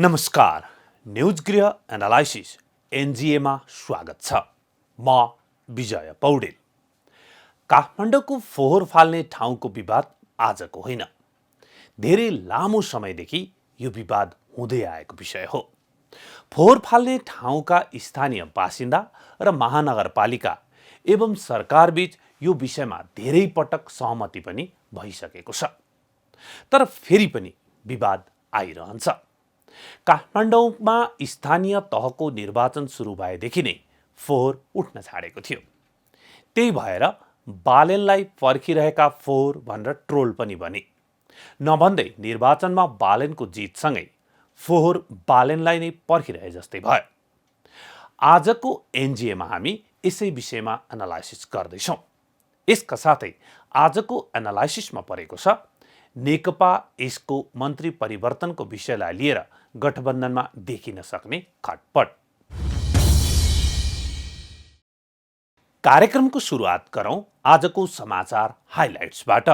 नमस्कार, न्यूज गृह एनालाइसिस एनजिएमा स्वागत छ। म विजय पौडेल। काठमाडौँको फोहोर फाल्ने ठाउँको विवाद आजको होइन, धेरै लामो समयदेखि यो विवाद हुँदै आएको विषय हो। फोहोर फाल्ने ठाउँका स्थानीय बासिन्दा र महानगरपालिका एवं सरकारबीच यो विषयमा धेरै पटक सहमति पनि भइसकेको छ, तर फेरि पनि विवाद आइरहन्छ। काठमाडौँमा स्थानीय तहको निर्वाचन सुरु भएदेखि नै फोहोर उठ्न छाडेको थियो। त्यही भएर बालेनलाई पर्खिरहेका फोहोर भनेर ट्रोल पनि बने। नभन्दै निर्वाचनमा बालेनको जितसँगै फोहोर बालेनलाई नै पर्खिरहे जस्तै भयो। आजको एनजिएमा हामी यसै विषयमा एनालाइसिस गर्दैछौँ। यसका साथै आजको एनालाइसिसमा परेको छ नेकपा यसको मन्त्री परिवर्तनको विषयलाई लिएर गठबन्धनमा देखिन सक्ने खटपट। कार्यक्रमको सुरुवात गरौँ आजको समाचार हाइलाइट्सबाट।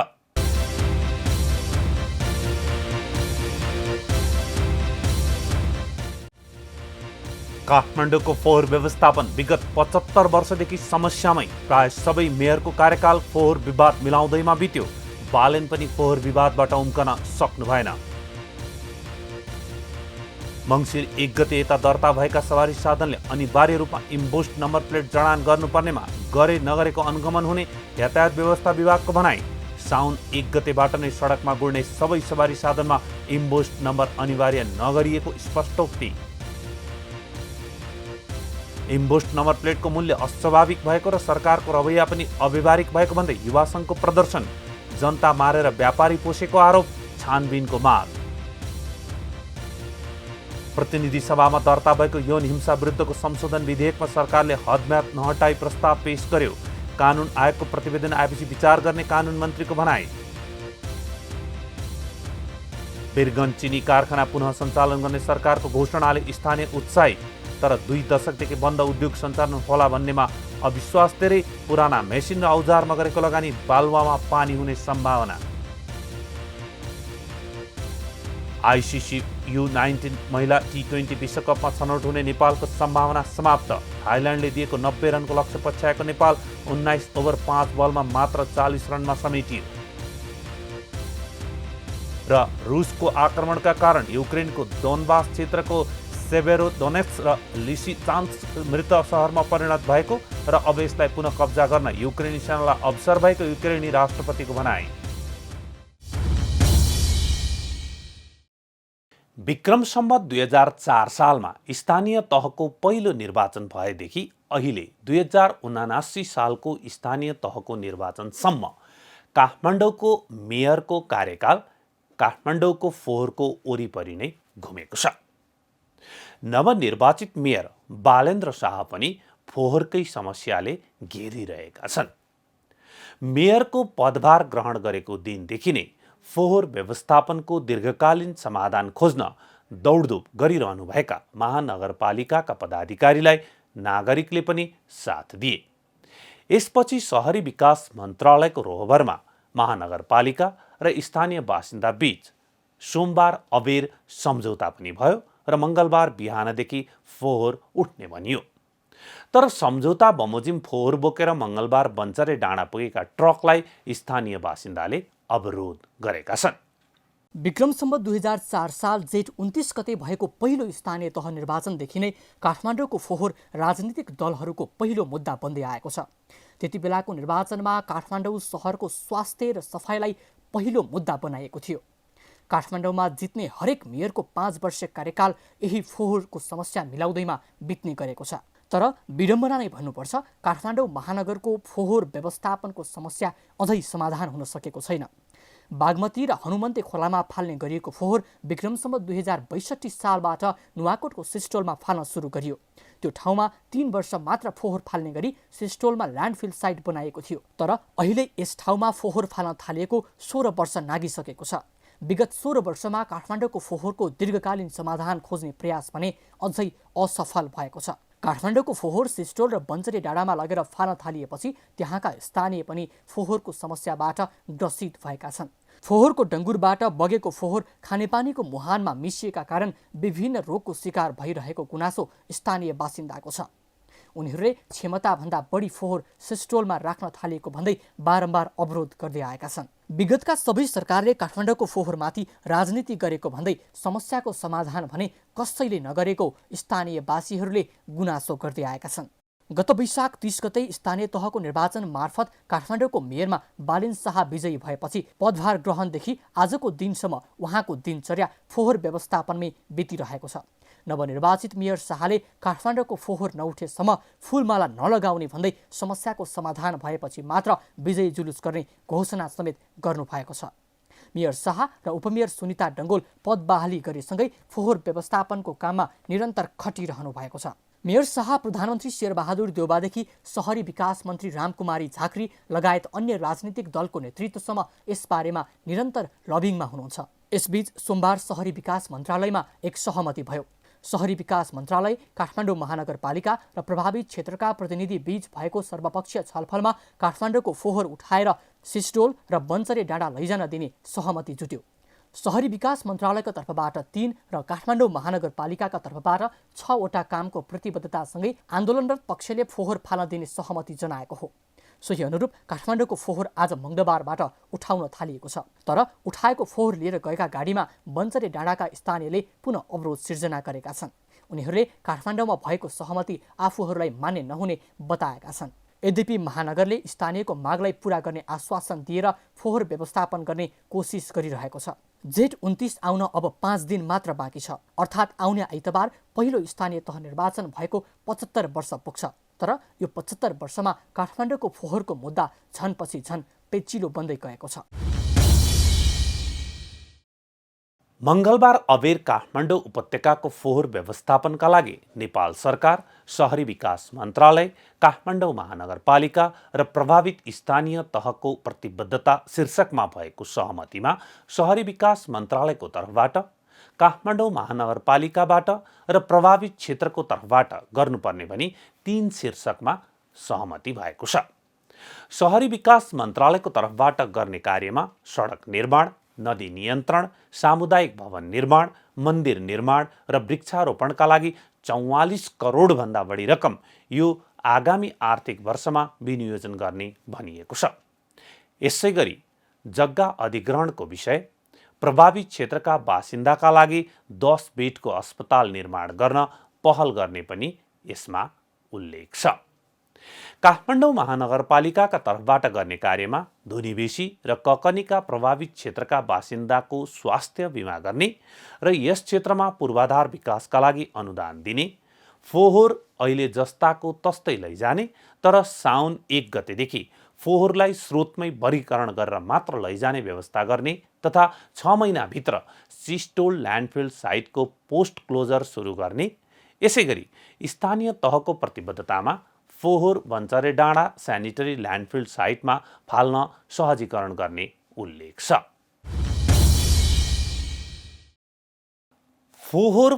काठमाडौँको फोहोर व्यवस्थापन विगत 75 वर्षदेखि समस्यामै प्राय सबै मेयरको कार्यकाल फोहोर विवाद मिलाउँदैमा बित्यो। बालेन पनि फोहोर विवादबाट उम्कन सक्नु भएन। मङ्सिर 1 गते यता दर्ता भएका सवारी साधनले अनिवार्य रूपमा इम्पोस्ट नम्बर प्लेट जडान गर्नुपर्नेमा गरे नगरेको अनुगमन हुने यातायात व्यवस्था विभागको भनाइ। साउन 1 गतेबाट नै सडकमा गुड्ने सबै सवारी साधनमा इम्पोस्ट नम्बर अनिवार्य नगरिएको स्पष्टोक्ति। इम्पोस्ट नम्बर प्लेटको मूल्य अस्वाभाविक भएको र सरकारको रवैया पनि अव्यवहारिक भएको भन्दै युवा सङ्घको प्रदर्शन। जनता मारेर व्यापारी पोषेको आरोप, छानबिनको माग। प्रतिनिधि सभामा दर्ता भएको यौन हिंसा विरुद्धको संशोधन विधेयकमा सरकारले हदम्याद नहटाई प्रस्ताव पेश गर्यो। कानुन आयोगको प्रतिवेदन आएपछि विचार गर्ने कानुन मन्त्रीको भनाइ। वीरगञ्ज चिनी कारखाना पुनः सञ्चालन गर्ने सरकारको घोषणाले स्थानीय उत्साही, तर 2 दशकदेखि बन्द उद्योग सञ्चालन होला भन्नेमा अविश्वास। धेरै पुराना मेसिन र औजारमा गरेको लगानी बालुवामा पानी हुने सम्भावना। आइसिसी U19 महिला T20 विश्वकपमा छनौट हुने नेपालको सम्भावना समाप्त। थाइल्यान्डले दिएको 90 रनको लक्ष्य पछ्याएको नेपाल 19 ओभर 5 बलमा मात्र 40 रनमा समेटियो। र रुसको आक्रमणका कारण युक्रेनको दोनबास क्षेत्रको सेभेरोदोनेत्स्क र लिसिचान्स्क मृत सहरमा परिणत भएको र अब यसलाई पुनः कब्जा गर्न युक्रेनी सेनालाई अवसर भएको युक्रेनी राष्ट्रपतिको भनाइ। विक्रम सम्वत 2004 सालमा स्थानीय तहको पहिलो निर्वाचन भएदेखि अहिले 2079 सालको स्थानीय तहको निर्वाचनसम्म काठमाडौँको मेयरको कार्यकाल काठमाडौँको फोहोरको वरिपरि नै घुमेको छ। नवनिर्वाचित मेयर बालेन्द्र शाह पनि फोहोरकै समस्याले घेरिरहेका छन्। मेयरको पदभार ग्रहण गरेको दिनदेखि नै फोहोर व्यवस्थापनको दीर्घकालीन समाधान खोज्न दौडधुप गरिरहनुभएका महानगरपालिकाका पदाधिकारीलाई नागरिकले पनि साथ दिए। यसपछि शहरी विकास मन्त्रालयको रोहबरमा महानगरपालिका र स्थानीय बासिन्दा बीच सोमबार अबेर सम्झौता पनि भयो र मङ्गलबार बिहानदेखि फोहोर उठ्ने भनियो। तर सम्झौता बमोजिम फोहोर बोकेर मङ्गलबार बन्चरे डाँडा पुगेका ट्रकलाई स्थानीय बासिन्दाले अवरोध गरेका छन्। विक्रम सम्वत 2004 साल जेठ 29 गते भएको पहिलो स्थानीय तह निर्वाचनदेखि नै काठमाडौँको फोहोर राजनीतिक दलहरूको पहिलो मुद्दा बन्दै आएको छ। त्यति बेलाको निर्वाचनमा काठमाडौँ सहरको स्वास्थ्य र सफाइलाई पहिलो मुद्दा बनाइएको थियो। काठमाडौँमा जित्ने हरेक मेयरको 5 वर्षीय कार्यकाल यही फोहोरको समस्या मिलाउँदैमा बित्ने गरेको छ। तर विडम्बना नै भन्नुपर्छ, काठमाडौँ महानगरको फोहोर व्यवस्थापनको समस्या अझै समाधान हुन सकेको छैन। बागमती र हनुमन्ते खोलामा फाल्ने गरिएको फोहोर विक्रम सम्वत 2062 सालबाट नुवाकोटको सिस्टोलमा फाल्न सुरु गरियो। त्यो ठाउँमा 3 वर्ष मात्र फोहोर फाल्ने गरी सिस्टोलमा ल्यान्डफिल साइट बनाएको थियो। तर अहिले यस ठाउँमा फोहोर फाल्न थालिएको 16 वर्ष नागिसकेको छ। विगत 16 वर्षमा काठमाडौँको फोहोरको दीर्घकालीन समाधान खोज्ने प्रयास भने अझै असफल भएको छ। काठमाडौँको फोहोर सिस्टोल र बन्चरे डाँडामा लगेर फाल्न थालिएपछि त्यहाँका स्थानीय पनि फोहोरको समस्याबाट ग्रसित भएका छन्। फोहोरको डङ्गुरबाट बगेको फोहोर खानेपानीको मुहानमा मिसिएका कारण विभिन्न रोगको शिकार भइरहेको गुनासो स्थानीय बासिन्दाको छ। उनीहरूले क्षमताभन्दा बढी फोहोर सिस्टोलमा राख्न थालिएको भन्दै बारम्बार अवरोध गर्दै आएका छन्। विगतका सबै सरकारले काठमाडौँको फोहोरमाथि राजनीति गरेको भन्दै समस्याको समाधान भने कसैले नगरेको स्थानीयवासीहरूले गुनासो गर्दै आएका छन्। गत वैशाख 30 गते स्थानीय तहको निर्वाचन मार्फत काठमाडौँको मेयरमा बालिन शाह विजयी भएपछि पदभार ग्रहणदेखि आजको दिनसम्म उहाँको दिनचर्या फोहोर व्यवस्थापनमै बितिरहेको छ। नवनिर्वाचित मेयर शाहले काठमाडौँको फोहोर नउठेसम्म फुलमाला नलगाउने भन्दै समस्याको समाधान भएपछि मात्र विजयी जुलुस गर्ने घोषणा समेत गर्नुभएको छ। मेयर शाह र उपमेयर सुनिता डङ्गोल पद बहाली गरेसँगै फोहोर व्यवस्थापनको काममा निरन्तर खटिरहनु भएको छ। मेयर शाह प्रधानमन्त्री शेरबहादुर देउबादेखि शहरी विकास मन्त्री रामकुमारी झाँक्री लगायत अन्य राजनीतिक दलको नेतृत्वसम्म यसबारेमा निरन्तर लबिङमा हुनुहुन्छ। यसबीच सोमबार शहरी विकास मन्त्रालयमा एक सहमति भयो। शहरी विकास मन्त्रालय, काठमाडौँ महानगरपालिका र प्रभावित क्षेत्रका प्रतिनिधि बीच भएको सर्वपक्षीय छलफलमा काठमाडौँको फोहोर उठाएर सिस्टोल र बन्चरे डाँडा लैजान दिने सहमति जुट्यो। शहरी विकास मन्त्रालयका तर्फबाट 3 र काठमाडौँ महानगरपालिकाका तर्फबाट 6 वटा कामको प्रतिबद्धतासँगै आन्दोलनरत पक्षले फोहोर फाल्न दिने सहमति जनाएको हो। सोही अनुरूप काठमाडौँको फोहोर आज मङ्गलबारबाट उठाउन थालिएको छ। तर उठाएको फोहोर लिएर गएका गाडीमा बन्चरे डाँडाका स्थानीयले पुनः अवरोध सिर्जना गरेका छन्। उनीहरूले काठमाडौँमा भएको सहमति आफूहरूलाई मान्य नहुने बताएका छन्। यद्यपि महानगरले स्थानीयको मागलाई पूरा गर्ने आश्वासन दिएर फोहोर व्यवस्थापन गर्ने कोसिस गरिरहेको छ। जेठ 29 आउन अब 5 दिन मात्र बाँकी छ। अर्थात् आउने आइतबार पहिलो स्थानीय तह निर्वाचन भएको 75 वर्ष पुग्छ। तर यो 75 वर्षमा काठमाडौँको फोहोरको मुद्दा झनपछि झन पेचिलो बन्दै गएको छ। मङ्गलबार अबेर काठमाडौँ उपत्यकाको फोहोर व्यवस्थापनका लागि नेपाल सरकार, शहरी विकास मन्त्रालय, काठमाडौँ महानगरपालिका र प्रभावित स्थानीय तहको प्रतिबद्धता शीर्षकमा भएको सहमतिमा शहरी विकास मन्त्रालयको तर्फबाट, काठमाडौँ महानगरपालिकाबाट र प्रभावित क्षेत्रको तर्फबाट गर्नुपर्ने भनी 3 शीर्षकमा सहमति भएको छ। शहरी विकास मन्त्रालयको तर्फबाट गर्ने कार्यमा सडक निर्माण, नदी नियन्त्रण, सामुदायिक भवन निर्माण, मन्दिर निर्माण र वृक्षारोपणका लागि 44 करोडभन्दा बढी रकम यो आगामी आर्थिक वर्षमा विनियोजन गर्ने भनिएको छ। यसै गरी जग्गा अधिग्रहणको विषय, प्रभावित क्षेत्रका बासिन्दाका लागि 10 बेडको अस्पताल निर्माण गर्न पहल गर्ने पनि यसमा उल्लेख छ। काठमाडौँ महानगरपालिकाका तर्फबाट गर्ने कार्यमा धुनीबेसी र ककनीका प्रभावित क्षेत्रका बासिन्दाको स्वास्थ्य बिमा गर्ने र यस क्षेत्रमा पूर्वाधार विकासका लागि अनुदान दिने, फोहोर अहिले जस्ताको तस्तै लैजाने तर साउन 1 गतेदेखि फोहोरलाई स्रोतमै वर्गीकरण गरेर मात्र लैजाने व्यवस्था गर्ने तथा 6 महिनाभित्र सिस्टोल ल्यान्डफिल साइटको पोस्ट क्लोजर सुरु गर्ने, यसै गरी स्थानीय तहको प्रतिबद्धतामा फोहोर बन्चरे डाँडा स्यानिटरी ल्यान्डफिल साइटमा फाल्न सहजीकरण गर्ने उल्लेख छ। फोहोर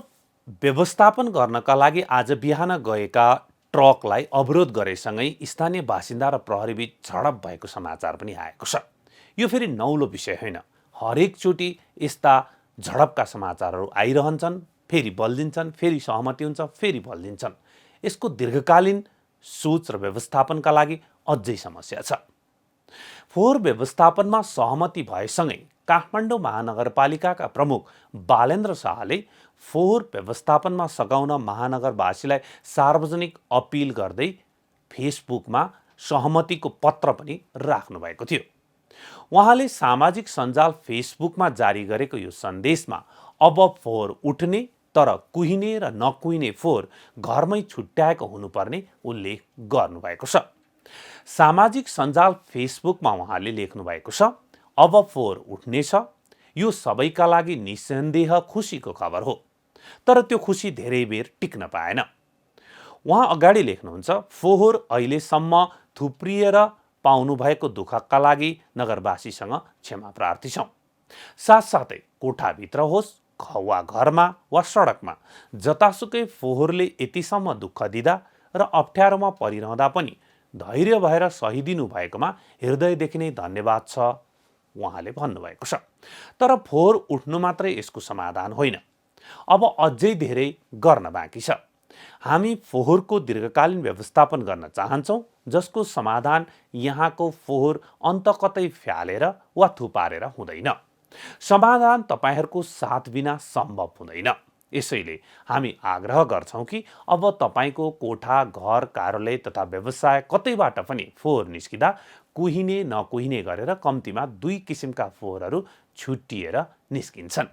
व्यवस्थापन गर्नका लागि आज बिहान गएका ट्रकलाई अवरोध गरेसँगै स्थानीय बासिन्दा र प्रहरीबीच झडप भएको समाचार पनि आएको छ। यो फेरि नौलो विषय होइन। हरेकचोटि यस्ता झडपका समाचारहरू आइरहन्छन्, फेरि बल्झिन्छन्, फेरि सहमति हुन्छ, फेरि बल्झिन्छन्। यसको दीर्घकालीन सोच र व्यवस्थापनका लागि अझै समस्या छ। फोहोर व्यवस्थापनमा सहमति भएसँगै काठमाडौँ महानगरपालिकाका प्रमुख बालेन्द्र शाहले फोहोर व्यवस्थापनमा सघाउन महानगरवासीलाई सार्वजनिक अपिल गर्दै फेसबुकमा सहमतिको पत्र पनि राख्नु भएको थियो। उहाँले सामाजिक सञ्जाल फेसबुकमा जारी गरेको यो सन्देशमा अब फोहोर उठ्ने तर कुहिने र नकुहिने फोहोर घरमै छुट्याएको हुनुपर्ने उल्लेख गर्नुभएको छ। सामाजिक सञ्जाल फेसबुकमा उहाँले लेख्नु भएको छ, अब फोहोर उठ्नेछ, यो सबैका लागि निसन्देह खुसीको खबर हो। तर त्यो खुसी धेरै बेर टिक्न पाएन। उहाँ अगाडि लेख्नुहुन्छ, फोहोर अहिलेसम्म थुप्रिएर पाउनुभएको दुःखका लागि नगरवासीसँग क्षमा प्रार्थी छौँ। साथसाथै कोठाभित्र होस्, वा घरमा वा सडकमा जतासुकै फोहोरले यतिसम्म दुःख दिँदा र अप्ठ्यारोमा परिरहँदा पनि धैर्य भएर सहिदिनु भएकोमा हृदयदेखि नै धन्यवाद छ उहाँले भन्नुभएको छ। तर फोहोर उठ्नु मात्रै यसको समाधान होइन, अब अझै धेरै गर्न बाँकी छ। हामी फोहोरको दीर्घकालीन व्यवस्थापन गर्न चाहन्छौँ, जसको समाधान यहाँको फोहोर अन्त कतै फ्यालेर वा थुपारेर हुँदैन। समाधान तपाईँहरूको साथ बिना सम्भव हुँदैन। यसैले हामी आग्रह गर्छौँ कि अब तपाईँको कोठा, घर, कार्यालय तथा व्यवसाय कतैबाट पनि फोहोर निस्किँदा कुहिने नकुहिने गरेर कम्तीमा 2 किसिमका फोहोरहरू छुट्टिएर निस्किन्छन्।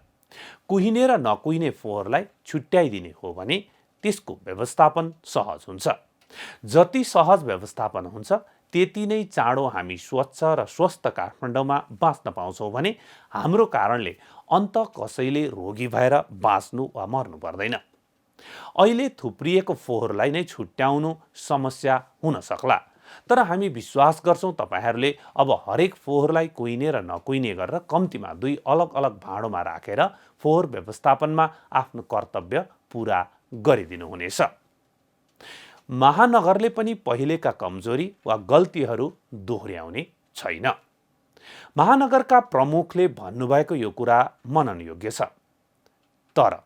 कुहिने र नकुहिने फोहोरलाई छुट्याइदिने हो भने त्यसको व्यवस्थापन सहज हुन्छ। जति सहज व्यवस्थापन हुन्छ त्यति नै चाँडो हामी स्वच्छ र स्वस्थ काठमाडौँमा बाँच्न पाउँछौँ भने हाम्रो कारणले अन्त कसैले रोगी भएर बाँच्नु वा मर्नु पर्दैन। अहिले थुप्रिएको फोहोरलाई नै छुट्याउनु समस्या हुन सक्ला, तर हामी विश्वास गर्छौँ तपाईँहरूले अब हरेक फोहोरलाई कुहिने र नकुहिने गरेर कम्तीमा 2 अलग अलग भाँडोमा राखेर फोहोर व्यवस्थापनमा आफ्नो कर्तव्य पुरा गरिदिनुहुनेछ। महानगरले पनि पहिलेका कमजोरी वा गल्तीहरू दोहोर्याउने छैन। महानगरका प्रमुखले भन्नुभएको यो कुरा मनन योग्य छ। तर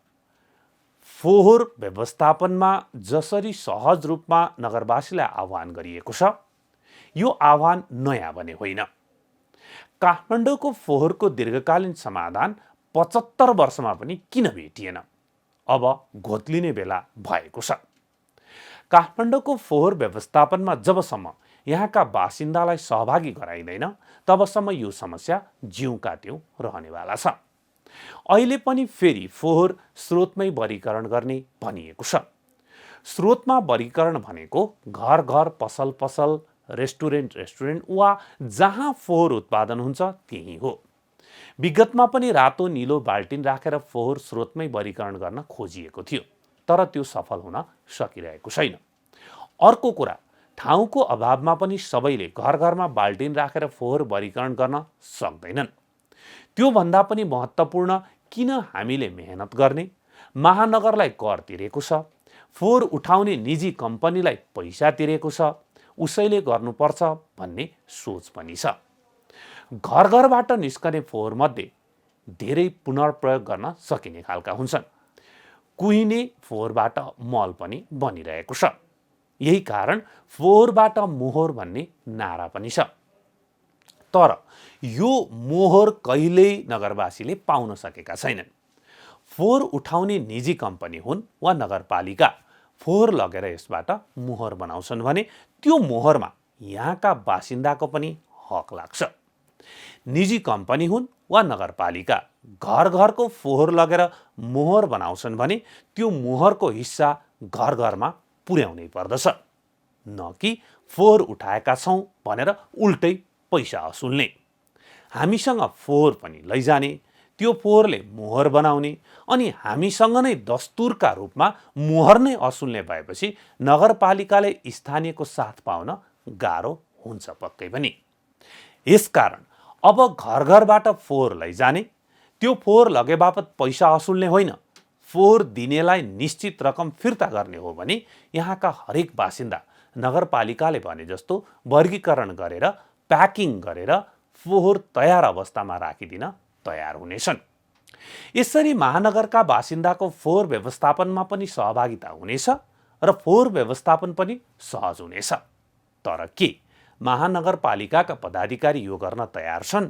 फोहोर व्यवस्थापनमा जसरी सहज रूपमा नगरवासीलाई आह्वान गरिएको छ, यो आह्वान नयाँ भने होइन। काठमाडौँको फोहोरको दीर्घकालीन समाधान 75 वर्षमा पनि किन भेटिएन? अब घोत्लिने बेला भएको छ। काठमाडौँको फोहोर व्यवस्थापनमा जबसम्म यहाँका बासिन्दालाई सहभागी गराइँदैन, तबसम्म यो समस्या ज्यूका त्यों रहनेवाला छ। अहिले पनि फेरि फोहोर स्रोतमै वर्गीकरण गर्ने भनिएको छ। स्रोतमा वर्गीकरण भनेको घर घर, पसल पसल, रेस्टुरेन्ट वा जहाँ फोहोर उत्पादन हुन्छ त्यही हो। विगतमा पनि रातो नीलो बाल्टिन राखेर फोहोर स्रोतमै वर्गीकरण गर्न खोजिएको थियो, तर त्यो सफल हुन सकिरहेको छैन। अर्को कुरा, ठाउँको अभावमा पनि सबैले घर घरमा बाल्टिन राखेर फोहोर वर्गीकरण गर्न सक्दैनन्। त्योभन्दा पनि महत्त्वपूर्ण, किन हामीले मेहनत गर्ने, महानगरलाई कर तिरेको छ, फोहोर उठाउने निजी कम्पनीलाई पैसा तिरेको छ, उसैले गर्नुपर्छ भन्ने सोच पनि छ। घर घरबाट निस्कने फोहोर मध्ये धेरै पुनर्प्रयोग गर्न सकिने खालका हुन्छन्। कुहिने फोहोरबाट मल पनि बनिरहेको छ। यही कारण फोहोरबाट मोहर भन्ने नारा पनि छ। तर यो मोहर कहिल्यै नगरवासीले पाउन सकेका छैनन्। फोहोर उठाउने निजी कम्पनी हुन् वा नगरपालिका फोहोर लगेर यसबाट मोहर बनाउँछन् भने त्यो मोहरमा यहाँका बासिन्दाको पनि हक लाग्छ। निजी कम्पनी हुन् वा नगरपालिका घर घरको फोहोर लगेर मोहर बनाउँछन् भने त्यो मोहरको हिस्सा घर घरमा पुर्याउनै पर्दछ, न कि फोहोर उठाएका छौँ भनेर उल्टै पैसा असुल्ने। हामीसँग फोहोर पनि लैजाने, त्यो फोहोरले मोहर बनाउने अनि हामीसँग नै दस्तुरका रूपमा मोहर नै असुल्ने भएपछि नगरपालिकाले स्थानीयको साथ पाउन गाह्रो हुन्छ पक्कै पनि। यसकारण अब घर घरबाट फोहोर लैजाने, त्यो फोहोर लगे बापत पैसा असुल्ने होइन, फोहोर दिनेलाई निश्चित रकम फिर्ता गर्ने हो भने यहाँका हरेक बासिन्दा नगरपालिकाले भने जस्तो वर्गीकरण गरेर प्याकिङ गरेर फोहोर तयार अवस्थामा राखिदिन तयार हुनेछन्। यसरी महानगरका बासिन्दाको फोहोर व्यवस्थापनमा पनि सहभागिता हुनेछ र फोहोर व्यवस्थापन पनि सहज हुनेछ। तर के महानगरपालिकाका पदाधिकारी यो गर्न तयार छन्?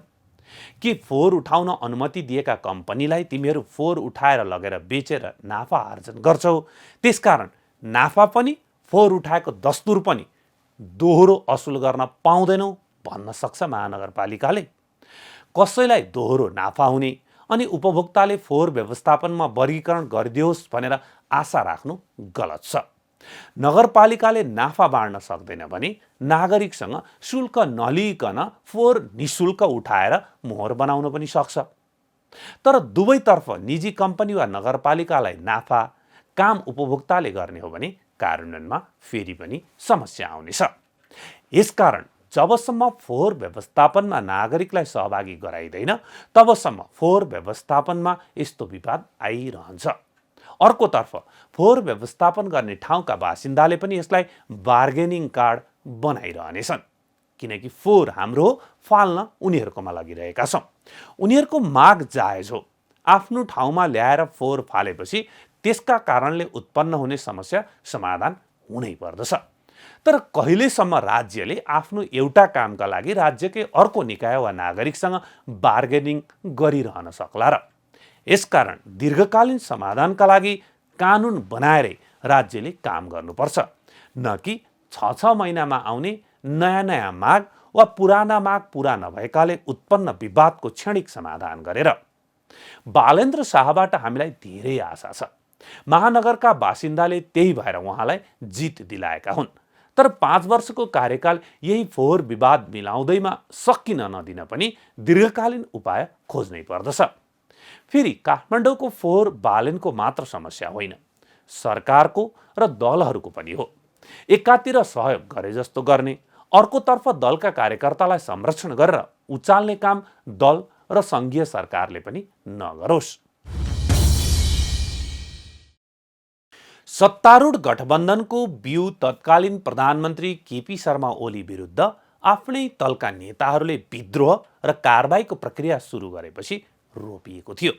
के फोहोर उठाउन अनुमति दिएका कम्पनीलाई तिमीहरू फोहोर उठाएर लगेर बेचेर नाफा आर्जन गर्छौ, त्यसकारण नाफा पनि फोहोर उठाएको दस्तुर पनि दोहोरो असुल गर्न पाउँदैनौ भन्न सक्छ महानगरपालिकाले? कसैलाई दोहोरो नाफा हुने अनि उपभोक्ताले फोहोर व्यवस्थापनमा वर्गीकरण गरिदियोस् भनेर आशा राख्नु गलत छ। नगरपालिकाले नाफा बाँड्न सक्दैन भने नागरिकसँग शुल्क नलिइकन फोहोर निशुल्क उठाएर मोहर बनाउन पनि सक्छ। तर दुवैतर्फ निजी कम्पनी वा नगरपालिकालाई नाफा, काम उपभोक्ताले गर्ने हो भने कार्यान्वयनमा फेरि पनि समस्या आउनेछ। यसकारण जबसम्म फोहोर व्यवस्थापनमा नागरिकलाई सहभागी गराइँदैन तबसम्म फोहोर व्यवस्थापनमा यस्तो विवाद आइरहन्छ। अर्कोतर्फ फोहोर व्यवस्थापन गर्ने ठाउँका बासिन्दाले पनि यसलाई बार्गेनिङ कार्ड बनाइरहनेछन्। किनकि फोहोर हाम्रो हो, फाल्न उनीहरूकोमा लागिरहेका छौँ। उनीहरूको माग जायज हो। आफ्नो ठाउँमा ल्याएर फोहोर फालेपछि त्यसका कारणले उत्पन्न हुने समस्या समाधान हुनै पर्दछ। तर कहिलेसम्म राज्यले आफ्नो एउटा कामका लागि राज्यकै अर्को निकाय वा नागरिकसँग बार्गेनिङ गरिरहन सक्ला र? यसकारण दीर्घकालीन समाधानका लागि कानुन बनाएरै राज्यले काम गर्नुपर्छ, न कि 6 महिनामा आउने नयाँ नयाँ माग वा पुराना माग पुरा नभएकाले उत्पन्न विवादको क्षणिक समाधान गरेर। बालेन्द्र शाहबाट हामीलाई धेरै आशा छ। महानगरका बासिन्दाले त्यही भएर उहाँलाई जित दिलाएका हुन्। तर 5 वर्षको कार्यकाल यही फोहोर विवाद मिलाउँदैमा सकिन नदिन पनि दीर्घकालीन उपाय खोज्नै पर्दछ। फेरि काठमाडौँको फोहोर बालेनको मात्र समस्या होइन, सरकारको र दलहरूको पनि हो। एकातिर सहयोग गरे जस्तो गर्ने, अर्कोतर्फ दलका कार्यकर्तालाई संरक्षण गरेर उचाल्ने काम दल र सङ्घीय सरकारले पनि नगरोस्। सत्तारूढ गठबन्धनको बिउ तत्कालीन प्रधानमन्त्री केपी शर्मा ओली विरुद्ध आफ्नै तलका नेताहरूले विद्रोह र कारबाहीको प्रक्रिया सुरु गरेपछि रोपिएको थियो।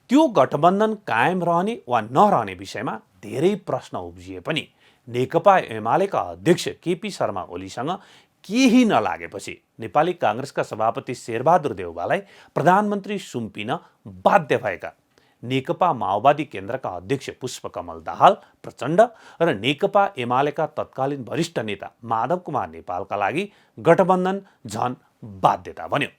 त्यो गठबन्धन कायम रहने वा नरहने विषयमा धेरै प्रश्न उब्जिए पनि नेकपा एमालेका अध्यक्ष केपी शर्मा ओलीसँग केही नलागेपछि नेपाली काङ्ग्रेसका सभापति शेरबहादुर देउवालाई प्रधानमन्त्री सुम्पिन बाध्य भएका नेकपा माओवादी केन्द्रका अध्यक्ष पुष्पकमल दाहाल प्रचण्ड र नेकपा एमालेका तत्कालीन वरिष्ठ नेता माधव कुमार नेपालका लागि गठबन्धन झन बाध्यता बन्यो।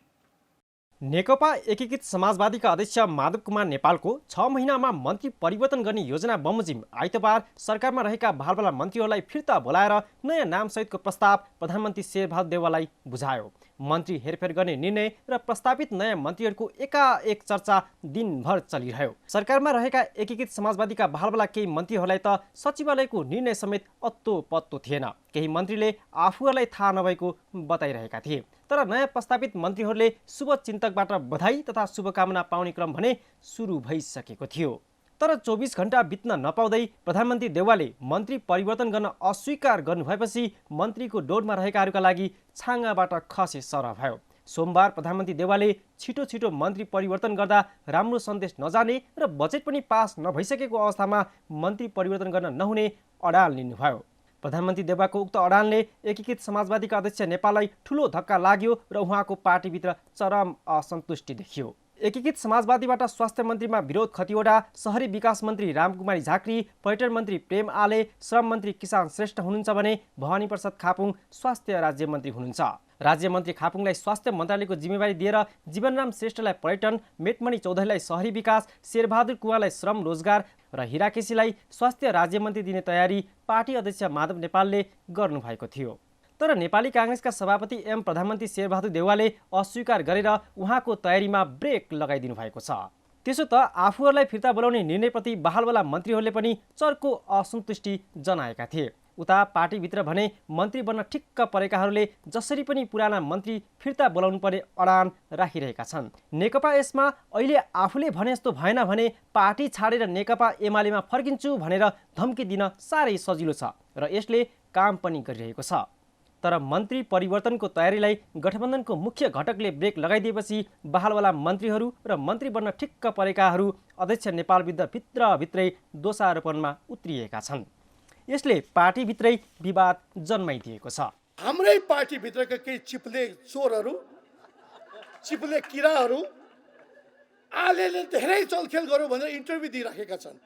नेकपा एकीकृत समाजवादीका अध्यक्ष माधव कुमार नेपालको 6 महिनामा मन्त्री परिवर्तन गर्ने योजना बमोजिम आइतबार सरकारमा रहेका भालवाला मन्त्रीहरूलाई फिर्ता बोलाएर नयाँ नामसहितको प्रस्ताव प्रधानमन्त्री शेरबहादुर देउवालाई बुझायो। मन्त्री हेरफेर गर्ने निर्णय र प्रस्तावित नयाँ मन्त्रीहरूको एकाएक चर्चा दिनभर चलिरह्यो। सरकारमा रहेका एकीकृत समाजवादीका भालवाला केही मन्त्रीहरूलाई त सचिवालयको निर्णय समेत अत्तो पत्तो थिएन। केही मन्त्रीले आफूहरूलाई थाहा नभएको बताइरहेका थिए। तर नयाँ प्रस्तावित मन्त्रीहरूले शुभचिन्तकबाट बधाई तथा शुभकामना पाउने क्रम भने सुरु भइसकेको थियो। तर 24 घण्टा बित्न नपाउँदै प्रधानमन्त्री देउवाले मन्त्री परिवर्तन गर्न अस्वीकार गर्नुभएपछि मन्त्रीको डोरमा रहेकाहरूका लागि छाँगाबाट खसे सरह भयो। सोमबार प्रधानमन्त्री देउवाले छिटो छिटो मन्त्री परिवर्तन गर्दा राम्रो सन्देश नजाने र बजेट पनि पास नभइसकेको अवस्थामा मन्त्री परिवर्तन गर्न नहुने अडाल लिनुभयो। प्रधानमन्त्री देउवाको उक्त अडालले एकीकृत समाजवादीका अध्यक्ष नेपाललाई ठूलो धक्का लाग्यो र उहाँको पार्टीभित्र चरम असन्तुष्टि देखियो। एकीकृत समाजवादीबाट स्वास्थ्य मन्त्रीमा विरोध खतिवडा, शहरी विकास मन्त्री रामकुमारी झाँक्री, पर्यटन मन्त्री प्रेम आले, श्रम मन्त्री किसान श्रेष्ठ हुनुहुन्छ भने भवानी प्रसाद खापुङ स्वास्थ्य राज्य मन्त्री हुनुहुन्छ। राज्य मन्त्री खापुङलाई स्वास्थ्य मन्त्रालयको जिम्मेवारी दिएर जीवनराम श्रेष्ठलाई पर्यटन, मेटमणि चौधरीलाई शहरी विकास, शेरबहादुर कुँवरलाई श्रम रोजगार र हिरा केसीलाई स्वास्थ्य राज्य मन्त्री दिने तयारी पार्टी अध्यक्ष माधव नेपालले गर्नुभएको थियो। तर नेपाली काङ्ग्रेसका सभापति एवं प्रधानमन्त्री शेरबहादुर देउवाले अस्वीकार गरेर उहाँको तयारीमा ब्रेक लगाइदिनु भएको छ। त्यसो त आफूहरूलाई फिर्ता बोलाउने निर्णयप्रति बहालवाला मन्त्रीहरूले पनि चर्को असन्तुष्टि जनाएका थिए। उता पार्टीभित्र भने मन्त्री बन्न ठिक्क परेकाहरूले जसरी पनि पुराना मन्त्री फिर्ता बोलाउनु पर्ने अडान राखिरहेका छन्। नेकपा यसमा अहिले आफूले भने जस्तो भएन भने पार्टी छाडेर नेकपा एमालेमा फर्किन्छु भनेर धम्की दिन साह्रै सजिलो छ र यसले काम पनि गरिरहेको छ। तर मन्त्री परिवर्तनको तयारीलाई गठबन्धनको मुख्य घटकले ब्रेक लगाइदिएपछि बहालवाला मन्त्रीहरू र मन्त्री बन्न ठिक्क परेकाहरू अध्यक्ष नेपाल विरुद्ध भित्रभित्रै दोषारोपणमा उत्रिएका छन्। यसले पार्टीभित्रै विवाद जन्माइदिएको छ। हाम्रै पार्टीभित्रका केही चिप्ले चोरहरू, चिप्ले किराहरू आलेले धेरै चलखेल गरौँ भनेर इन्टरभ्यू दिइराखेका छन्।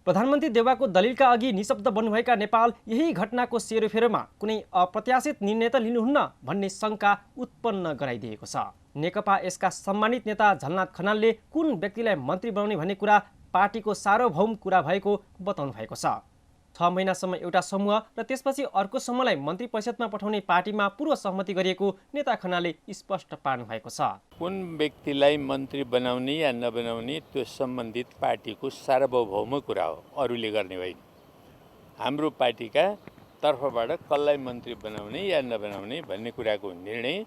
प्रधानमन्त्री देउवाको दलिलका अघि निशब्द बन्नुभएका नेपाल यही घटनाको सेरोफेरोमा कुनै अप्रत्याशित निर्णय त लिनुहुन्न भन्ने शङ्का उत्पन्न गराइदिएको छ। नेकपा यसका सम्मानित नेता झलनाथ खनालले कुन व्यक्तिलाई मन्त्री बनाउने भन्ने कुरा पार्टीको सार्वभौम कुरा भएको बताउनु भएको छ। 6 महिनासम्म एउटा समूह र त्यसपछि अर्को समूहलाई मन्त्री परिषदमा पठाउने पार्टीमा पूर्व सहमति गरिएको नेता खनालले स्पष्ट पार्नु भएको छ। कुन व्यक्तिलाई मन्त्री बनाउने या नबनाउने त्यो सम्बन्धित पार्टीको सार्वभौम कुरा हो, अरूले गर्ने होइन। हाम्रो पार्टीका तर्फबाट कसलाई मन्त्री बनाउने या नबनाउने भन्ने कुराको निर्णय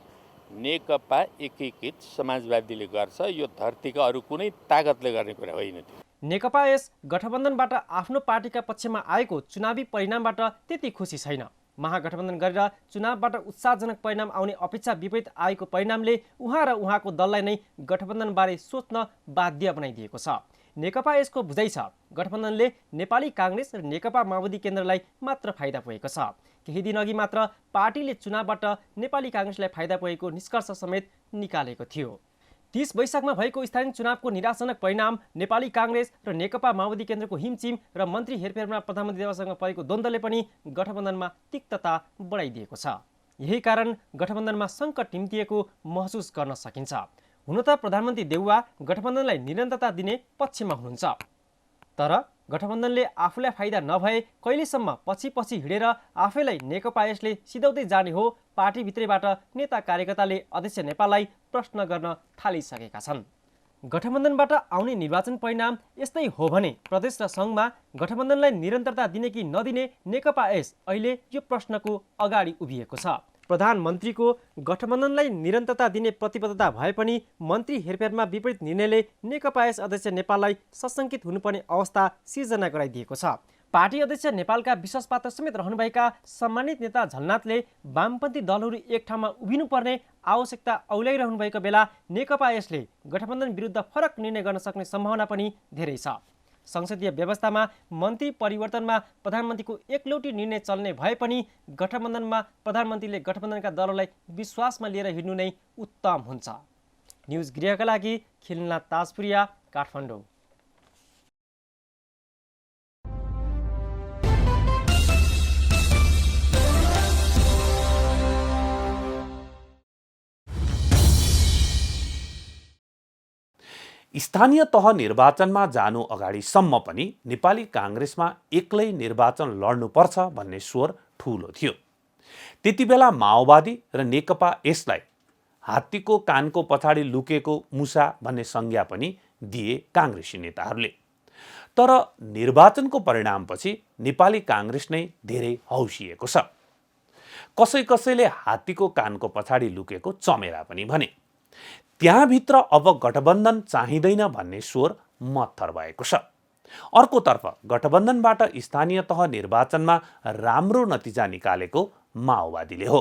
नेकपा एकीकृत समाजवादीले गर्छ। यो धरतीका अरू कुनै ताकतले गर्ने कुरा होइन। नेकपा यस गठबन्धनबाट आफ्नो पार्टीका पक्षमा आएको चुनावी परिणामबाट त्यति खुसी छैन। महागठबन्धन गरेर चुनावबाट उत्साहजनक परिणाम आउने अपेक्षा विपरीत आएको परिणामले उहाँ र उहाँको दललाई नै गठबन्धनबारे सोच्न बाध्य बनाइदिएको छ। नेकपा यसको बुझाइ छ गठबन्धनले नेपाली काङ्ग्रेस र नेकपा माओवादी केन्द्रलाई मात्र फाइदा पुगेको छ। केही दिन अघि मात्र पार्टीले चुनावबाट नेपाली काङ्ग्रेसलाई फाइदा पुगेको निष्कर्ष समेत निकालेको थियो। 30 वैशाखमा भएको स्थानीय चुनावको निराशाजनक परिणाम, नेपाली काङ्ग्रेस र नेकपा माओवादी केन्द्रको हिमचिम र मन्त्री हेरफेरमा प्रधानमन्त्री देउवासँग परेको द्वन्द्वले पनि गठबन्धनमा तिक्तता बढाइदिएको छ। यही कारण गठबन्धनमा सङ्कट निम्तिएको महसुस गर्न सकिन्छ। हुन त प्रधानमन्त्री देउवा गठबन्धनलाई निरन्तरता दिने पक्षमा हुनुहुन्छ, तर गठबन्धनले आफूलाई फाइदा नभए कहिलेसम्म पछि हिँडेर आफैलाई नेकपा यसले सिधाउँदै जाने हो, पार्टीभित्रैबाट नेता कार्यकर्ताले अध्यक्ष नेपाललाई प्रश्न गर्न थालिसकेका छन्। गठबन्धनबाट आउने निर्वाचन परिणाम यस्तै हो भने प्रदेश र सङ्घमा गठबन्धनलाई निरन्तरता दिने कि नदिने नेकपा यस अहिले यो प्रश्नको अगाडि उभिएको छ। प्रधानमन्त्रीको गठबन्धनलाई निरन्तरता दिने प्रतिबद्धता भए पनि मन्त्री हेरफेरमा विपरीत निर्णयले नेकपा यस अध्यक्ष नेपाललाई सशङ्कित हुनुपर्ने अवस्था सिर्जना गराइदिएको छ। पार्टी अध्यक्ष नेपालका विश्वासपात्र समेत रहनुभएका सम्मानित नेता झलनाथले वामपन्थी दलहरू एक ठाउँमा उभिनुपर्ने आवश्यकता औल्याइरहनु भएको बेला नेकपा यसले गठबन्धन विरुद्ध फरक निर्णय गर्न सक्ने सम्भावना पनि धेरै छ। संसदीय व्यवस्थामा मन्त्री परिवर्तनमा प्रधानमन्त्रीको एकलौटी निर्णय चल्ने भए पनि गठबन्धनमा प्रधानमन्त्रीले गठबन्धनका दलहरूलाई विश्वासमा लिएर हिँड्नु नै उत्तम हुन्छ। न्युज गृहका लागि खिलनाथ ताजपुरिया, काठमाडौँ। स्थानीय तह निर्वाचनमा जानु अगाडिसम्म पनि नेपाली काङ्ग्रेसमा एक्लै निर्वाचन लड्नुपर्छ भन्ने स्वर ठूलो थियो। त्यति बेला माओवादी र नेकपा यसलाई हात्तीको कानको पछाडि लुकेको मुसा भन्ने संज्ञा पनि दिए काङ्ग्रेसी नेताहरूले। तर निर्वाचनको परिणामपछि नेपाली काङ्ग्रेस नै धेरै हौसिएको छ। कसैले हात्तीको कानको पछाडि लुकेको चमेरा पनि भने। त्यहाँभित्र अब गठबन्धन चाहिँदैन भन्ने स्वर मत्थर भएको छ। अर्कोतर्फ गठबन्धनबाट स्थानीय तह निर्वाचनमा राम्रो नतिजा निकालेको माओवादीले हो।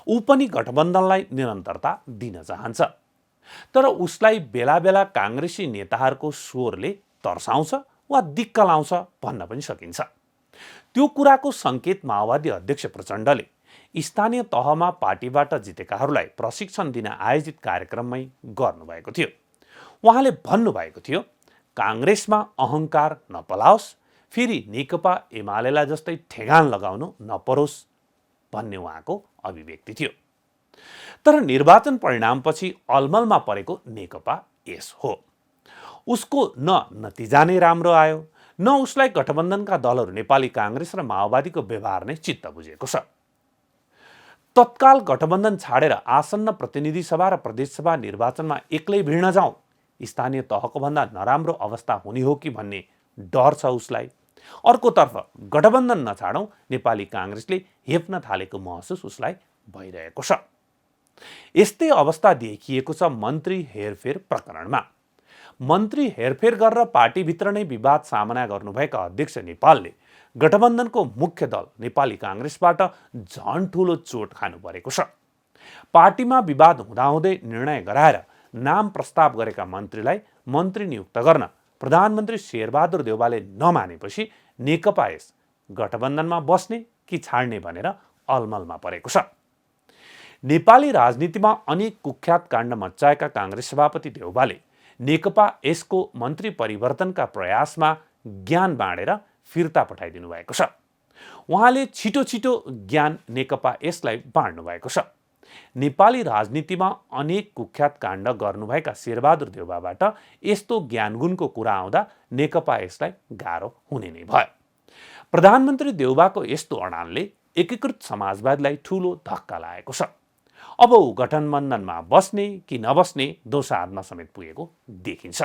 ऊ पनि गठबन्धनलाई निरन्तरता दिन चाहन्छ, तर उसलाई बेला बेला काङ्ग्रेसी नेताहरूको स्वरले तर्साउँछ वा दिक्क लाउँछ भन्न पनि सकिन्छ। त्यो कुराको सङ्केत माओवादी अध्यक्ष प्रचण्डले स्थानीय तहमा पार्टीबाट जितेकाहरूलाई प्रशिक्षण दिन आयोजित कार्यक्रममै गर्नुभएको थियो। उहाँले भन्नुभएको थियो, काङ्ग्रेसमा अहङ्कार नपलाओस्, फेरि नेकपा एमालेलाई जस्तै ठेगान लगाउनु नपरोस् भन्ने उहाँको अभिव्यक्ति थियो। तर निर्वाचन परिणामपछि अलमलमा परेको नेकपा यस हो। उसको न नतिजा नै राम्रो आयो, न उसलाई गठबन्धनका दलहरू नेपाली काङ्ग्रेस र माओवादीको व्यवहार नै चित्त बुझेको छ। तत्काल गठबन्धन छाडेर आसन्न प्रतिनिधि सभा र प्रदेशसभा निर्वाचनमा एक्लै भिड्न जाउँ, स्थानीय तहको भन्दा नराम्रो अवस्था हुने हो कि भन्ने डर छ उसलाई। अर्कोतर्फ गठबन्धन नछाडौँ, नेपाली काङ्ग्रेसले हेप्न थालेको महसुस उसलाई भइरहेको छ। यस्तै अवस्था देखिएको छ मन्त्री हेरफेर प्रकरणमा। मन्त्री हेरफेर गरेर पार्टीभित्र नै विवाद सामना गर्नुभएका अध्यक्ष नेपालले गठबन्धनको मुख्य दल नेपाली काङ्ग्रेसबाट झन ठूलो चोट खानु परेको छ। पार्टीमा विवाद हुँदाहुँदै निर्णय गराएर नाम प्रस्ताव गरेका मन्त्रीलाई मन्त्री नियुक्त गर्न प्रधानमन्त्री शेरबहादुर देउवाले नमानेपछि नेकपा यस गठबन्धनमा बस्ने कि छाड्ने भनेर अलमलमा परेको छ। नेपाली राजनीतिमा अनेक कुख्यात काण्ड मच्चाएका काङ्ग्रेस सभापति देउवाले नेकपा यसको मन्त्री परिवर्तनका प्रयासमा ज्ञान बाँडेर फिर्ता पठाइदिनु भएको छ। उहाँले छिटो ज्ञान नेकपा यसलाई बाँड्नु भएको छ। नेपाली राजनीतिमा अनेक कुख्यात काण्ड गर्नुभएका शेरबहादुर देउवाबाट यस्तो ज्ञानगुणको कुरा आउँदा नेकपा यसलाई गाह्रो हुने नै भयो। प्रधानमन्त्री देउवाको यस्तो अडानले एकीकृत समाजवादीलाई ठूलो धक्का लागेको छ। अब ऊ गठबन्धनमा बस्ने कि नबस्ने दोसाधमा समेत पुगेको देखिन्छ।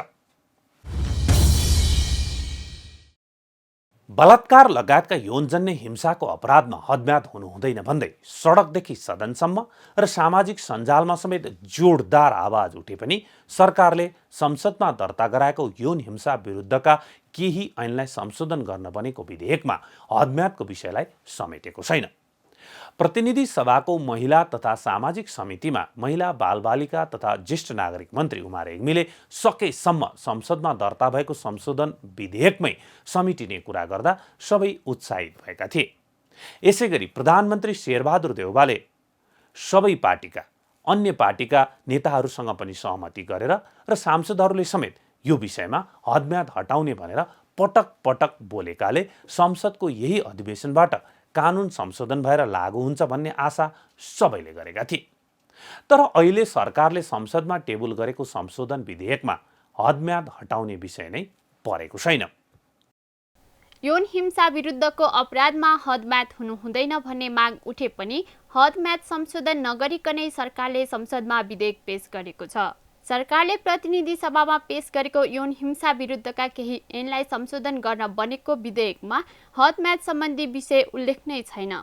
बलात्कार लगायतका यौनजन्य हिंसाको अपराधमा हदम्याद हुनु हुँदैन भन्दै सडकदेखि सदनसम्म र सामाजिक सञ्जालमा समेत जोडदार आवाज उठे पनि सरकारले संसदमा दर्ता गराएको यौन हिंसा विरुद्धका केही ऐनलाई संशोधन गर्न बनेको विधेयकमा हदम्यादको विषयलाई समेटेको छैन। प्रतिनिधि सभाको महिला तथा सामाजिक समितिमा महिला बालबालिका तथा ज्येष्ठ नागरिक मन्त्री उमा रेग्मीले सकेसम्म संसदमा दर्ता भएको संशोधन विधेयकमै समेटिने कुरा गर्दा सबै उत्साहित भएका थिए। यसैगरी प्रधानमन्त्री शेरबहादुर देउवाले सबै पार्टीका अन्य पार्टीका नेताहरूसँग पनि सहमति गरेर र सांसदहरूले समेत यो विषयमा हदम्याद हटाउने भनेर पटक पटक बोलेकाले संसदको यही अधिवेशनबाट कानुन संशोधन भएर लागू हुन्छ भन्ने आशा सबैले गरेका थिए। तर अहिले सरकारले संसदमा टेबल गरेको संशोधन विधेयकमा हदम्याद हटाउने विषय नै परेको छैन। यौन हिंसा विरुद्धको अपराधमा हदम्याद हुनु हुँदैन भन्ने माग उठे पनि हदम्याद संशोधन नगरिकनै सरकारले संसदमा विधेयक पेश गरेको छ। सरकारले प्रतिनिधि सभामा पेश गरेको यौन हिंसा विरुद्धका केही ऐनलाई संशोधन गर्न बनेको विधेयकमा हदम्याद सम्बन्धी विषय उल्लेख नै छैन।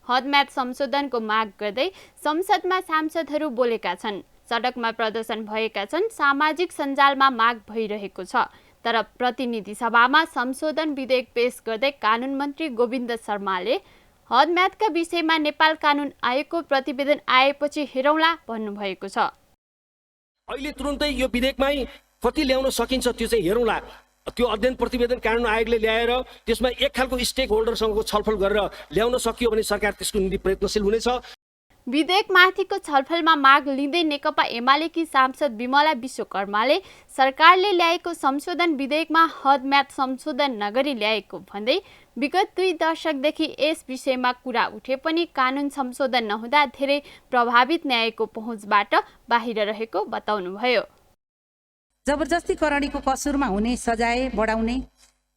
हदम्याद संशोधनको माग गर्दै संसदमा सांसदहरू बोलेका छन्, सडकमा प्रदर्शन भएका छन्, सामाजिक सञ्जालमा माग भइरहेको छ। तर प्रतिनिधि सभामा संशोधन विधेयक पेश गर्दै कानुन मन्त्री गोविन्द शर्माले हदम्यादका विषयमा नेपाल कानुन आयोगको प्रतिवेदन आएपछि हेरौँला भन्नुभएको छ। अहिले तुरुन्तै यो विधेयकमै कति ल्याउन सकिन्छ त्यो चाहिँ हेरौँला। त्यो अध्ययन प्रतिवेदन कानुन आयोगले ल्याएर त्यसमा एक खालको स्टेक होल्डरसँगको छलफल गरेर ल्याउन सकियो भने सरकार त्यसको निम्ति प्रयत्नशील हुनेछ। विधेयकमाथिको छलफलमा माग लिँदै नेकपा एमालेकी सांसद विमला विश्वकर्माले सरकारले ल्याएको संशोधन विधेयकमा हदम्याद संशोधन नगरी ल्याएको भन्दै विगत 2 दशकदेखि यस विषयमा कुरा उठे पनि कानुन संशोधन नहुँदा धेरै प्रभावित न्यायको पहुँचबाट बाहिर रहेको बताउनुभयो। जबरजस्तीकरणीको कसुरमा हुने सजाय बढाउने,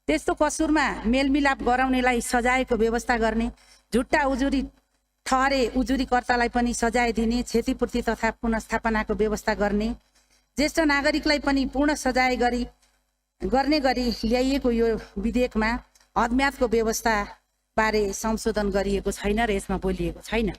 त्यस्तो कसुरमा मेलमिलाप गराउनेलाई सजायको व्यवस्था गर्ने, झुट्टा उजुरी ठहरे उजुरीकर्तालाई पनि सजाय दिने, क्षतिपूर्ति तथा पुनर्स्थापनाको व्यवस्था गर्ने, ज्येष्ठ नागरिकलाई पनि पूर्ण सजाय गर्ने गरी ल्याइएको यो विधेयकमा हदम्यादको व्यवस्था बारे संशोधन गरिएको छैन र यसमा बोलिएको छैन।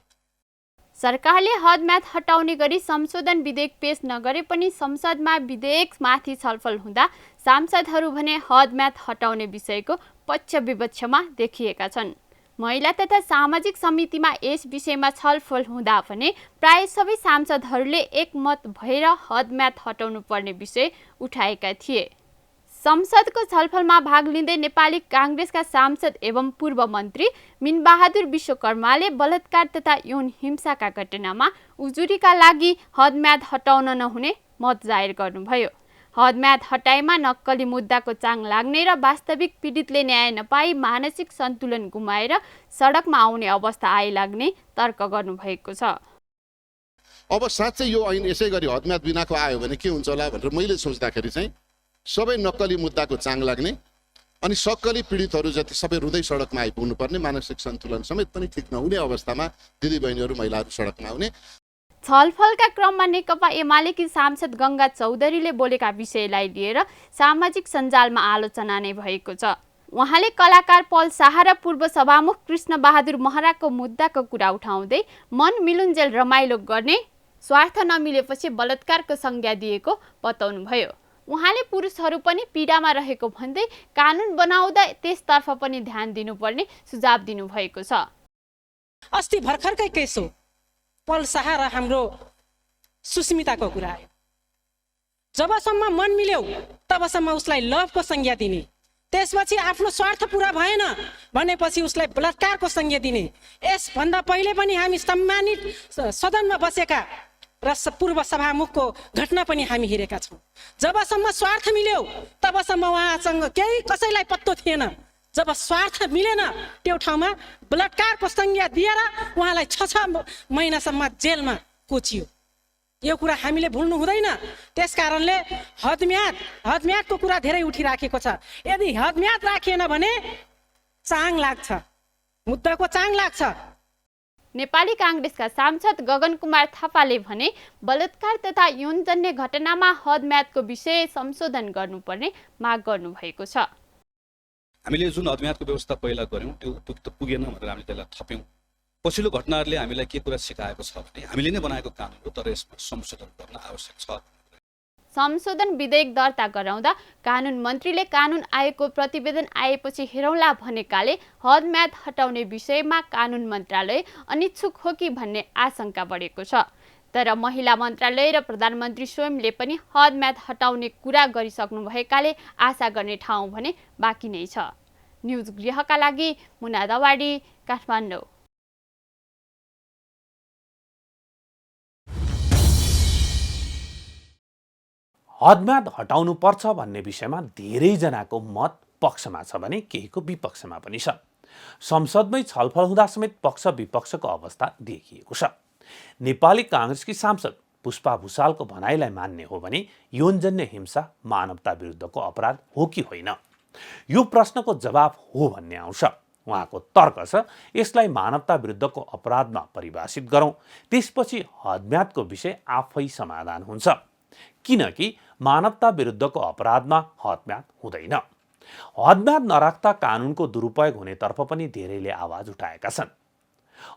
सरकारले हदम्याद हटाउने गरी संशोधन विधेयक पेश नगरे पनि संसदमा विधेयकमाथि छलफल हुँदा सांसदहरू भने हदम्याद हटाउने विषयको पक्ष विपक्षमा देखिएका छन्। महिला तथा सामाजिक समितिमा यस विषयमा छलफल हुँदा भने प्राय सबै सांसदहरूले एकमत भएर हदम्याद हटाउनु पर्ने विषय उठाएका थिए। संसदको छलफलमा भाग लिँदै नेपाली काङ्ग्रेसका सांसद एवं पूर्व मन्त्री मिनबहादुर विश्वकर्माले बलात्कार तथा यौन हिंसाका घटनामा उजुरीका लागि हदम्याद हटाउन नहुने मत जाहेर गर्नुभयो। हदम्याद हटाएमा नक्कली मुद्दाको चाङ लाग्ने र वास्तविक पीडितले न्याय नपाई मानसिक सन्तुलन गुमाएर सडकमा आउने अवस्था आइलाग्ने तर्क गर्नुभएको छ। अब साँच्चै यो ऐन यसै गरी हदम्याद बिनाको आयो भने के हुन्छ होला भनेर मैले सोच्दाखेरि चाहिँ सबै नक्कली मुद्दाको चाङ लाग्ने अनि सक्कली पीडितहरू जति सबै रुँदै सडकमा आइपुग्नु पर्ने, मानसिक सन्तुलन समेत पनि ठिक नहुने अवस्थामा दिदीबहिनीहरू महिलाहरू सडकमा आउने। छलफलका क्रममा नेकपा एमालेकी सांसद गंगा चौधरीले बोलेका विषयलाई लिएर सामाजिक सञ्जालमा आलोचना नै भएको छ। उहाँले कलाकार पल शाह र पूर्व सभामुख कृष्ण बहादुर महराको मुद्दाको कुरा उठाउँदै मन मिलुन्जेल रमाइलो गर्ने, स्वार्थ नमिलेपछि बलात्कारको संज्ञा दिएको बताउनुभयो। उहाँले पुरुषहरू पनि पीडामा रहेको भन्दै कानुन बनाउँदा त्यसतर्फ पनि ध्यान दिनुपर्ने सुझाव दिनुभएको छ। अस्ति भर्खरकै केस हो पल शाह र हाम्रो सुस्मिताको कुरा आयो। जबसम्म मन मिल्यो तबसम्म उसलाई लभको संज्ञा दिने, त्यसपछि आफ्नो स्वार्थ पूरा भएन भनेपछि उसलाई बलात्कारको संज्ञा दिने। यसभन्दा पहिले पनि हामी सम्मानित सदनमा बसेका र पूर्व सभामुखको घटना पनि हामी हेरेका छौँ। जबसम्म स्वार्थ मिल्यो तबसम्म उहाँसँग केही कसैलाई पत्तो थिएन। जब स्वार्थ मिलेन त्यो ठाउँमा बलात्कारको संज्ञा दिएर उहाँलाई 6 महिनासम्म जेलमा कोचियो। यो कुरा हामीले भुल्नु हुँदैन। त्यसकारणले हदम्यादको कुरा धेरै उठिराखेको छ। यदि हदम्याद राखिएन भने चाङ लाग्छ, मुद्दाको चाङ लाग्छ। नेपाली काङ्ग्रेसका सांसद गगन कुमार थापाले भने बलात्कार तथा यौनजन्य घटनामा हदम्यादको विषय संशोधन गर्नुपर्ने माग गर्नुभएको छ। हामीले जुन हदम्यादको व्यवस्था पहिला गर्यौं त्यो उपयुक्त पुगेन भनेर हामीले त्यसलाई थप्यौं। पछिल्लो घटनाहरूले हामीलाई के कुरा सिकाएको छ भने हामीले नै बनाएको कानुन हो तर यसमा संशोधन गर्न आवश्यक छ। संशोधन विधेयक दर्ता गराउँदा कानुन मन्त्रीले कानुन आयोगको प्रतिवेदन आएपछि हेरौँला भनेकाले हदम्याद हटाउने विषयमा कानुन मन्त्रालय अनिच्छुक हो कि भन्ने आशंका बढेको छ। तर महिला मन्त्रालय र प्रधानमन्त्री स्वयंले पनि हदम्याद हटाउने कुरा गरिसक्नु भएकाले आशा गर्ने ठाउँ भने बाँकी नै छ। न्युज गृहका लागि मुना दवाडी, काठमाडौँ। हदम्याद हटाउनु पर्छ भन्ने विषयमा धेरैजनाको मत पक्षमा छ भने केहीको विपक्षमा पनि छ। संसदमै छलफल हुँदा समेत पक्ष विपक्षको अवस्था देखिएको छ। नेपाली काङ्ग्रेसकी सांसद पुष्पा भुसालको भनाइलाई मान्ने हो भने यौनजन्य हिंसा मानवता विरुद्धको अपराध हो कि होइन, यो प्रश्नको जवाब हो भन्ने आउँछ। उहाँको तर्क छ यसलाई मानवता विरुद्धको अपराधमा परिभाषित गरौँ, त्यसपछि हदम्यादको विषय आफै समाधान हुन्छ। किनकि मानवता विरुद्धको अपराधमा हदम्याद हुँदैन। हदम्याद नराख्दा कानुनको दुरुपयोग हुनेतर्फ पनि धेरैले आवाज उठाएका छन्।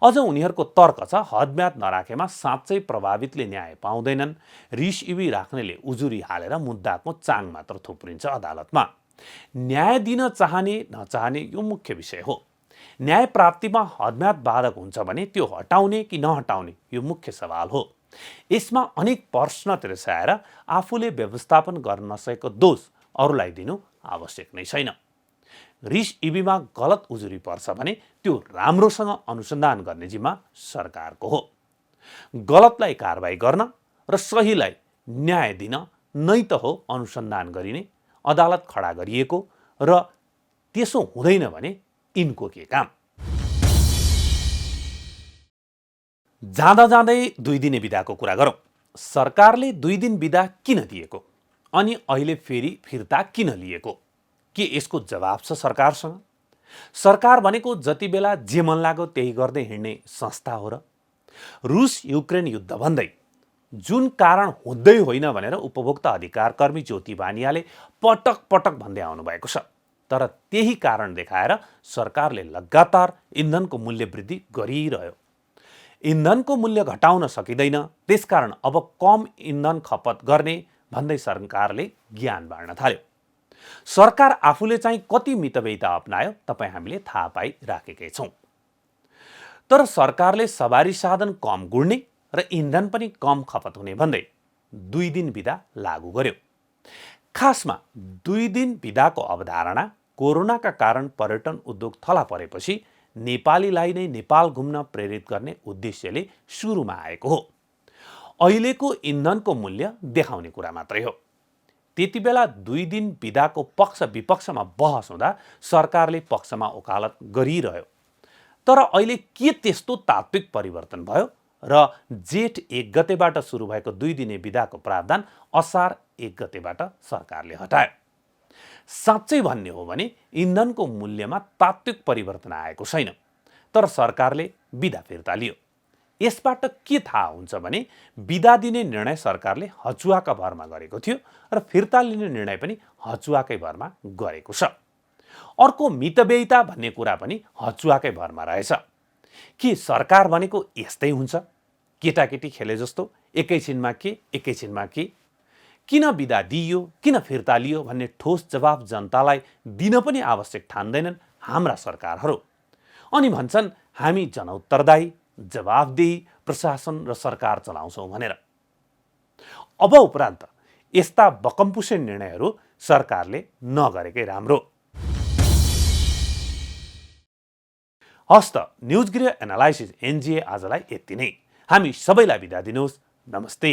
अझ उनीहरूको तर्क छ हदम्याद नराखेमा साँच्चै प्रभावितले न्याय पाउँदैनन्, रिस इबी राख्नेले उजुरी हालेर मुद्दाको चाङ मात्र थुप्रिन्छ अदालतमा। न्याय दिन चाहने नचाहने यो मुख्य विषय हो। न्याय प्राप्तिमा हदम्याद बाधक हुन्छ भने त्यो हटाउने कि नहटाउने यो मुख्य सवाल हो। यसमा अनेक प्रश्न तिर्साएर आफूले व्यवस्थापन गर्न नसकेको दोष अरूलाई दिनु आवश्यक नै छैन। रिस इबीमा गलत उजुरी पर्छ भने त्यो राम्रोसँग अनुसन्धान गर्ने जिम्मा सरकारको हो। गलतलाई कारबाही गर्न र सहीलाई न्याय दिन नै त हो अनुसन्धान गरिने, अदालत खडा गरिएको, र त्यसो हुँदैन भने यिनको के काम। जाँदा जाँदै 2 दिने बिदाको कुरा गरौँ। सरकारले 2 दिन बिदा किन दिएको अनि अहिले फेरि फिर्ता किन लिएको? के यसको जवाब छ सरकारसँग? सरकार भनेको जति बेला जे मन लाग्यो त्यही गर्दै हिँड्ने संस्था हो र? रुस युक्रेन युद्ध भन्दै जुन कारण हुँदै होइन भनेर उपभोक्ता अधिकार कर्मी ज्योति बानियाले पटक पटक भन्दै आउनु भएको छ। तर त्यही कारण देखाएर सरकारले लगातार इन्धनको मूल्य वृद्धि गरिरह्यो। इन्धनको मूल्य घटाउन सकिँदैन, त्यसकारण अब कम इन्धन खपत गर्ने भन्दै सरकारले ज्ञान बाँड्न थाल्यो। सरकार आफूले चाहिँ कति मितव्ययिता अपनायो तपाईँ हामीले थाहा पाइराखेकै छौँ। तर सरकारले सवारी साधन कम गुड्ने र इन्धन पनि कम खपत हुने भन्दै 2 दिन बिदा लागू गर्यो। खासमा 2 दिन बिदाको अवधारणा कोरोनाका कारण पर्यटन उद्योग थला परेपछि नेपालीलाई नै नेपाल घुम्न प्रेरित गर्ने उद्देश्यले सुरुमा आएको हो। अहिलेको इन्धनको मूल्य देखाउने कुरा मात्रै हो। त्यति बेला 2 दिन बिदाको पक्ष विपक्षमा बहस हुँदा सरकारले पक्षमा वकालत गरिरह्यो। तर अहिले के त्यस्तो तात्विक परिवर्तन भयो र जेठ 1 गतेबाट सुरु भएको 2 दिने बिदाको प्रावधान असार 1 गतेबाट सरकारले हटायो। साँच्चै भन्ने हो भने इन्धनको मूल्यमा तात्विक परिवर्तन आएको छैन, तर सरकारले बिदा फिर्ता लियो। यसबाट के थाहा हुन्छ भने बिदा दिने निर्णय सरकारले हचुवाका भरमा गरेको थियो र फिर्ता लिने निर्णय पनि हचुवाकै भरमा गरेको छ। अर्को मितव्ययिता भन्ने कुरा पनि हचुवाकै भरमा रहेछ। के सरकार भनेको यस्तै हुन्छ? केटाकेटी खेले जस्तो एकैछिनमा के एकैछिनमा के? किन बिदा दिइयो, किन फिर्ता लियो भन्ने ठोस जवाब जनतालाई दिन पनि आवश्यक ठान्दैनन् हाम्रा सरकारहरू। अनि भन्छन् हामी जनउत्तरदायी, जवाफदेही प्रशासन र सरकार चलाउँछौँ भनेर। अब उपरान्त यस्ता बकमपुसे निर्णयहरू सरकारले नगरेकै राम्रो। हस्त न्युज गृह एनालाइसिस एनजिए आजलाई यति नै। हामी सबैलाई बिदा दिनुहोस्। नमस्ते।